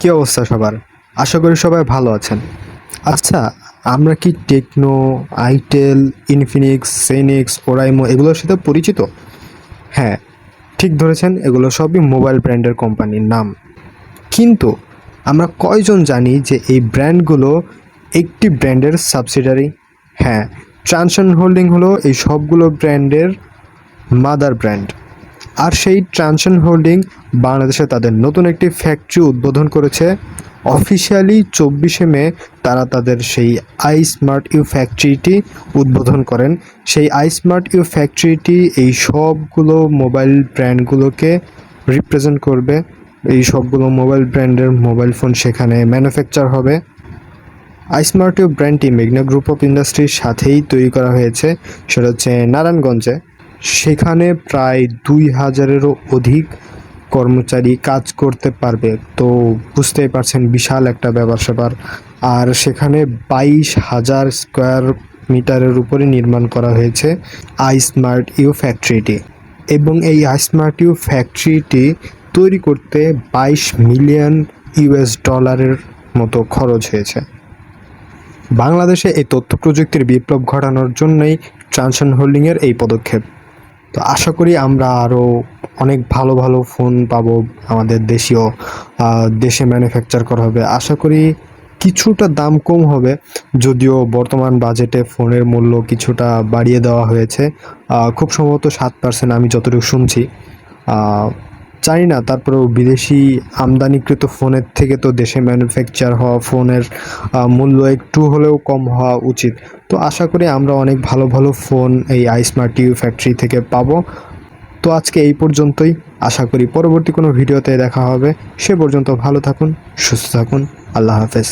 কি অবস্থা সবার? আশা করি সবাই ভালো আছেন। আচ্ছা, আমরা কি টেকনো, আইটেল, ইনফিনিক্স, সিনিক্স, ওরাইমো এগুলোর সাথে পরিচিত? হ্যাঁ, ঠিক ধরেছেন, এগুলো সবই মোবাইল ব্র্যান্ডের কোম্পানির নাম। কিন্তু আমরা কয়জন জানি যে এই ব্র্যান্ডগুলো একটি ব্র্যান্ডের সাবসিডিয়ারি? হ্যাঁ, ট্রানশন হোল্ডিং হলো এই সবগুলো ব্র্যান্ডের মাদার ব্র্যান্ড। আর সেই ট্রানশন হোল্ডিং বাংলাদেশে তাদের নতুন একটি ফ্যাক্টরি উদ্বোধন করেছে। অফিসিয়ালি 24শে মে তারা তাদের সেই iSmartU ফ্যাক্টরিটি উদ্বোধন করেন। সেই iSmartU ফ্যাক্টরিটি এই সবগুলো মোবাইল ব্র্যান্ডগুলোকে রিপ্রেজেন্ট করবে। এই সবগুলো মোবাইল ব্র্যান্ডের মোবাইল ফোন সেখানে ম্যানুফ্যাকচার হবে। iSmartU ব্র্যান্ডটি মেঘনা গ্রুপ অফ ইন্ডাস্ট্রির সাথেই তৈরি করা হয়েছে, সেটা হচ্ছে নারায়ণগঞ্জে। সেখানে প্রায় 2000-এরও অধিক কর্মচারী কাজ করতে পারবে। তো বুঝতেই পারছেন, বিশাল একটা ব্যাপার-স্যাপার। আর সেখানে 22,000 স্কোয়ার মিটারের উপরে নির্মাণ করা হয়েছে iSmartU ফ্যাক্টরিটি। এবং এই iSmartU ফ্যাক্টরিটি তৈরি করতে $22 মিলিয়ন মতো খরচ হয়েছে। বাংলাদেশে এই তথ্য প্রযুক্তির বিপ্লব ঘটানোর জন্যই ট্রানশন হোল্ডিংয়ের এই পদক্ষেপ। তো আশা করি আমরা আরও অনেক ভালো ভালো ফোন পাবো, আমাদের দেশে ম্যানুফ্যাকচার করা হবে। আশা করি কিছুটা দাম কম হবে, যদিও বর্তমান বাজেটে ফোনের মূল্য কিছুটা বাড়িয়ে দেওয়া হয়েছে, খুব সম্ভবত 7% আমি যতটুকু শুনছি। জানি না, তারপরেও বিদেশি আমদানিকৃত ফোনের থেকে তো দেশে ম্যানুফ্যাকচার হওয়া ফোনের মূল্য একটু হলেও কম হওয়া উচিত। তো আশা করি আমরা অনেক ভালো ভালো ফোন এই iSmartU ফ্যাক্টরি থেকে পাবো। তো আজকে এই পর্যন্তই। আশা করি পরবর্তী কোনো ভিডিওতে দেখা হবে। সে পর্যন্ত ভালো থাকুন, সুস্থ থাকুন। আল্লাহ হাফেজ।